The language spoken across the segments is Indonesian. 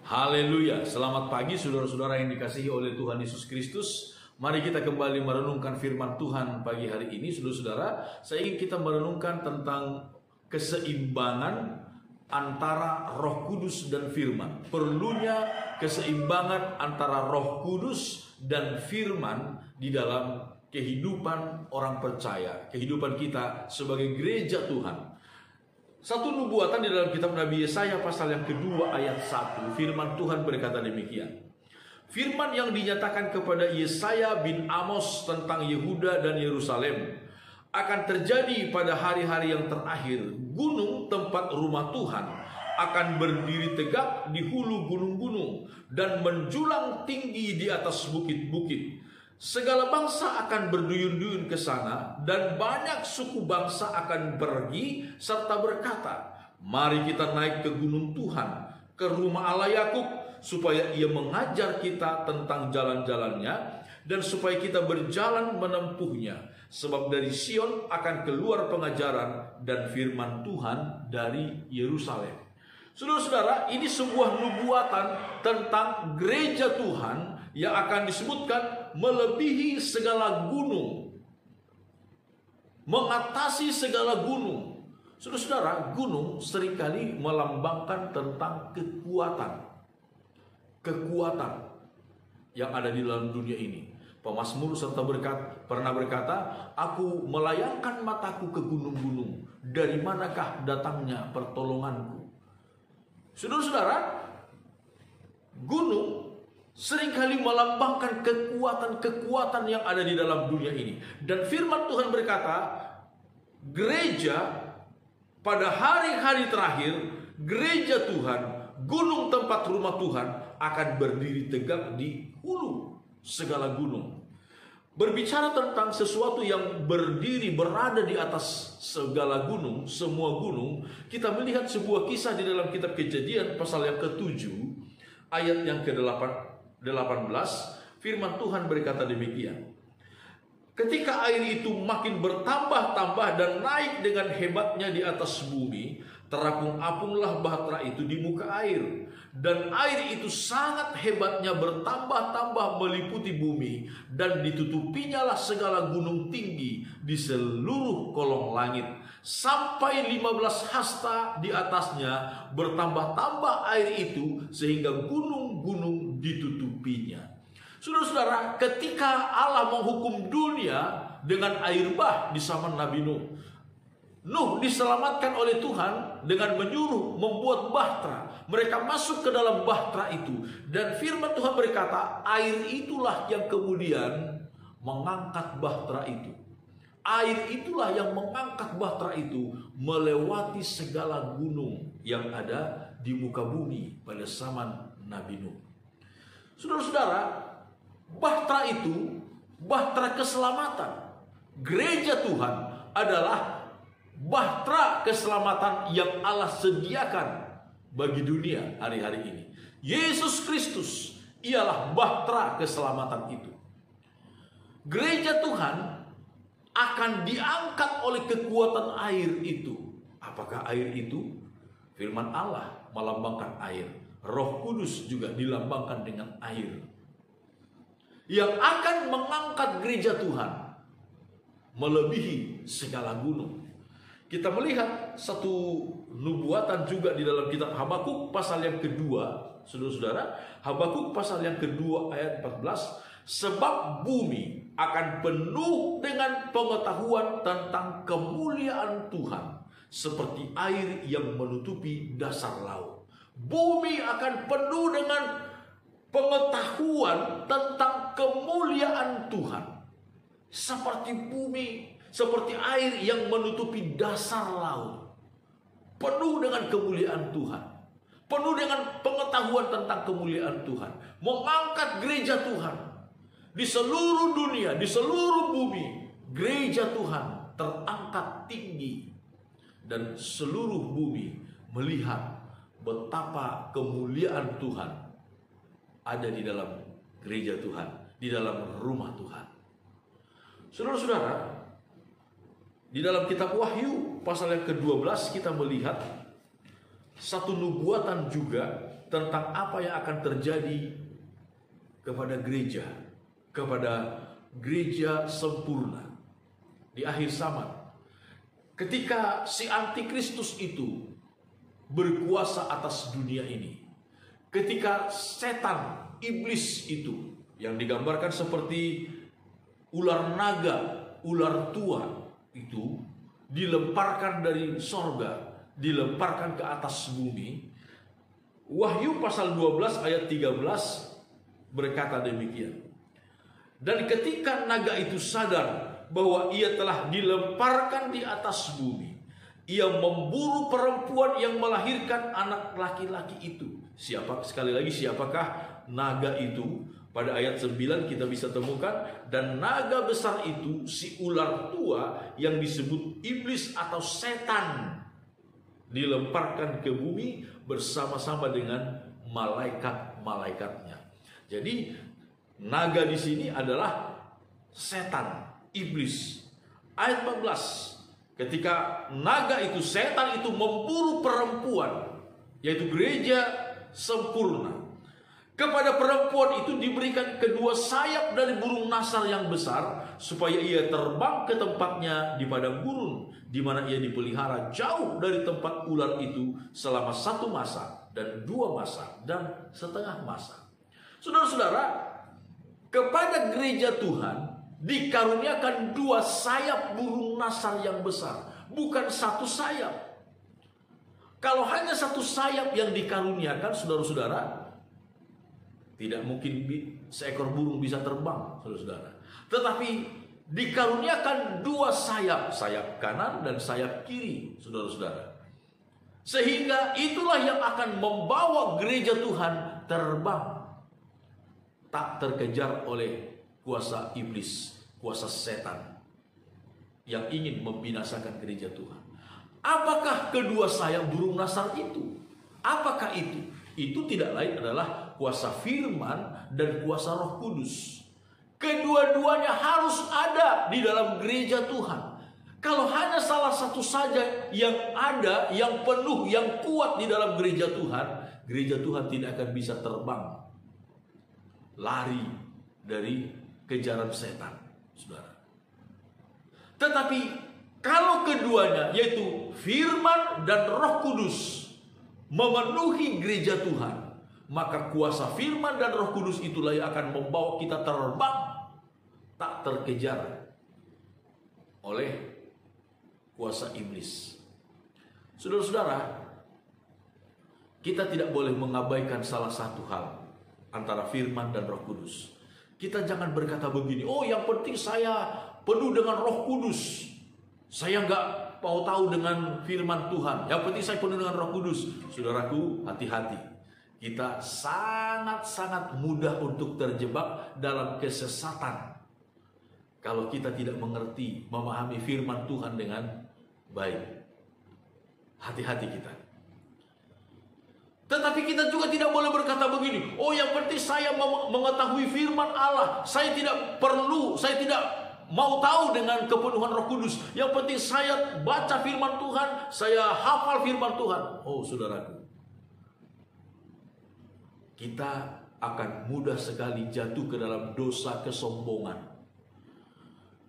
Haleluya, selamat pagi saudara-saudara yang dikasihi oleh Tuhan Yesus Kristus. Mari kita kembali merenungkan firman Tuhan pagi hari ini. Saudara-saudara, saya ingin kita merenungkan tentang keseimbangan antara Roh Kudus dan firman. Perlunya keseimbangan antara Roh Kudus dan firman di dalam kehidupan orang percaya, kehidupan kita sebagai gereja Tuhan. Satu nubuatan di dalam kitab Nabi Yesaya pasal yang kedua ayat 1, firman Tuhan berkata demikian. Firman yang dinyatakan kepada Yesaya bin Amos tentang Yehuda dan Yerusalem akan terjadi pada hari-hari yang terakhir. Gunung tempat rumah Tuhan akan berdiri tegak di hulu gunung-gunung dan menjulang tinggi di atas bukit-bukit. Segala bangsa akan berduyun-duyun ke sana, dan banyak suku bangsa akan pergi serta berkata, "Mari kita naik ke gunung Tuhan, ke rumah Allah Yakub, supaya Ia mengajar kita tentang jalan-jalannya, dan supaya kita berjalan menempuhnya. Sebab dari Sion akan keluar pengajaran dan firman Tuhan dari Yerusalem." Saudara-saudara, ini sebuah nubuatan tentang gereja Tuhan yang akan disebutkan melebihi segala gunung, mengatasi segala gunung. Saudara-saudara, gunung seringkali melambangkan tentang kekuatan yang ada di dalam dunia ini. Pemazmur pernah berkata, "Aku melayangkan mataku ke gunung-gunung, dari manakah datangnya pertolonganku?" Saudara-saudara, gunung seringkali melambangkan kekuatan-kekuatan yang ada di dalam dunia ini. Dan firman Tuhan berkata, gereja pada hari-hari terakhir, gereja Tuhan, gunung tempat rumah Tuhan akan berdiri tegak di hulu segala gunung. Berbicara tentang sesuatu yang berdiri berada di atas segala gunung, semua gunung, kita melihat sebuah kisah di dalam kitab Kejadian pasal yang ke-7 ayat yang ke-18. Firman Tuhan berkata demikian. Ketika air itu makin bertambah-tambah dan naik dengan hebatnya di atas bumi, terapung-apunglah bahtera itu di muka air. Dan air itu sangat hebatnya bertambah-tambah meliputi bumi, dan ditutupinya lah segala gunung tinggi di seluruh kolong langit. Sampai 15 hasta di atasnya bertambah-tambah air itu, sehingga gunung-gunung ditutupinya. Saudara-saudara, ketika Allah menghukum dunia dengan air bah di zaman Nabi Nuh, Nuh diselamatkan oleh Tuhan dengan menyuruh membuat bahtera. Mereka masuk ke dalam bahtera itu, dan firman Tuhan berkata, air itulah yang kemudian mengangkat bahtera itu. Air itulah yang mengangkat bahtera itu melewati segala gunung yang ada di muka bumi pada zaman Nabi Nuh. Saudara-saudara, bahtera itu bahtera keselamatan. Gereja Tuhan adalah bahtera keselamatan yang Allah sediakan bagi dunia hari-hari ini. Yesus Kristus ialah bahtera keselamatan itu. Gereja Tuhan akan diangkat oleh kekuatan air itu. Apakah air itu? Firman Allah melambangkan air. Roh Kudus juga dilambangkan dengan air, yang akan mengangkat gereja Tuhan melebihi segala gunung. Kita melihat satu nubuatan juga di dalam kitab Habakuk pasal yang kedua, saudara-saudara. Habakuk pasal yang kedua ayat 14. Sebab bumi akan penuh dengan pengetahuan tentang kemuliaan Tuhan, seperti air yang menutupi dasar laut. Bumi akan penuh dengan pengetahuan tentang kemuliaan Tuhan, seperti bumi, seperti air yang menutupi dasar laut. Penuh dengan kemuliaan Tuhan, penuh dengan pengetahuan tentang kemuliaan Tuhan, mengangkat gereja Tuhan di seluruh dunia, di seluruh bumi. Gereja Tuhan terangkat tinggi, dan seluruh bumi melihat betapa kemuliaan Tuhan ada di dalam gereja Tuhan, di dalam rumah Tuhan. Saudara-saudara, di dalam kitab Wahyu pasal yang ke-12 kita melihat satu nubuatan juga tentang apa yang akan terjadi kepada gereja sempurna di akhir zaman. Ketika si antikristus itu berkuasa atas dunia ini, ketika setan, iblis itu yang digambarkan seperti ular naga, ular tua itu dilemparkan dari sorga, dilemparkan ke atas bumi. Wahyu pasal 12 ayat 13 berkata demikian. Dan ketika naga itu sadar bahwa ia telah dilemparkan di atas bumi, ia memburu perempuan yang melahirkan anak laki-laki itu. Sekali lagi, siapakah naga itu? Pada ayat 9 kita bisa temukan, dan naga besar itu si ular tua yang disebut iblis atau setan dilemparkan ke bumi bersama-sama dengan malaikat-malaikatnya. Jadi naga di sini adalah setan, iblis. Ayat 14, ketika naga itu, setan itu memburu perempuan, yaitu gereja sempurna. Kepada perempuan itu diberikan kedua sayap dari burung nasar yang besar, supaya ia terbang ke tempatnya di padang gurun, di mana ia dipelihara jauh dari tempat ular itu selama 1 masa dan 2 masa dan setengah masa. Saudara-saudara, kepada gereja Tuhan dikaruniakan 2 sayap burung nasar yang besar, bukan 1 sayap. Kalau hanya 1 sayap yang dikaruniakan, saudara-saudara, tidak mungkin seekor burung bisa terbang, saudara-saudara. Tetapi dikaruniakan 2 sayap, sayap kanan dan sayap kiri, saudara-saudara. Sehingga itulah yang akan membawa gereja Tuhan terbang, tak terkejar oleh kuasa iblis, kuasa setan yang ingin membinasakan gereja Tuhan. Apakah kedua sayap burung nasar itu? Apakah itu? Itu tidak lain adalah kuasa firman dan kuasa Roh Kudus. Kedua-duanya harus ada di dalam gereja Tuhan. Kalau hanya salah satu saja yang ada, yang penuh, yang kuat di dalam gereja Tuhan tidak akan bisa terbang, lari dari kejaran setan, saudara. Tetapi kalau keduanya, yaitu firman dan Roh Kudus, memenuhi gereja Tuhan, maka kuasa firman dan Roh Kudus itulah yang akan membawa kita terbang, tak terkejar oleh kuasa iblis. Saudara-saudara, kita tidak boleh mengabaikan salah satu hal antara firman dan Roh Kudus. Kita jangan berkata begini, oh yang penting saya penuh dengan Roh Kudus, saya nggak mau tahu dengan firman Tuhan, yang penting saya penuh dengan Roh Kudus. Saudaraku, hati-hati. Kita sangat-sangat mudah untuk terjebak dalam kesesatan kalau kita tidak mengerti, memahami firman Tuhan dengan baik. Hati-hati kita. Tetapi kita juga tidak boleh berkata begini, oh yang penting saya mengetahui firman Allah, saya tidak perlu, saya tidak mau tahu dengan kepenuhan Roh Kudus. Yang penting saya baca firman Tuhan, saya hafal firman Tuhan. Oh saudaraku, kita akan mudah sekali jatuh ke dalam dosa kesombongan.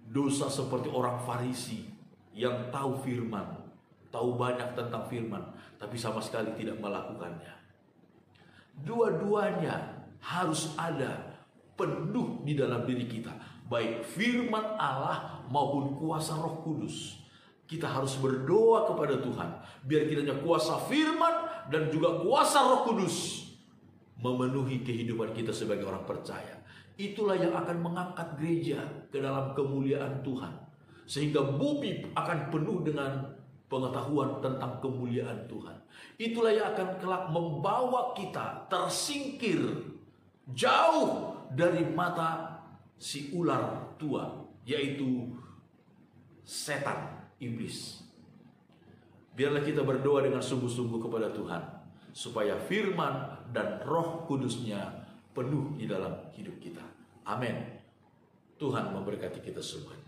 Dosa seperti orang Farisi yang tahu firman, tahu banyak tentang firman, tapi sama sekali tidak melakukannya. Dua-duanya harus ada penuh di dalam diri kita, baik firman Allah maupun kuasa Roh Kudus. Kita harus berdoa kepada Tuhan biar kiranya kuasa firman dan juga kuasa Roh Kudus memenuhi kehidupan kita sebagai orang percaya. Itulah yang akan mengangkat gereja ke dalam kemuliaan Tuhan, sehingga bumi akan penuh dengan pengetahuan tentang kemuliaan Tuhan. Itulah yang akan kelak membawa kita tersingkir jauh dari mata si ular tua, yaitu setan, iblis. Biarlah kita berdoa dengan sungguh-sungguh kepada Tuhan, supaya firman dan Roh Kudusnya penuh di dalam hidup kita. Amin. Tuhan memberkati kita semua.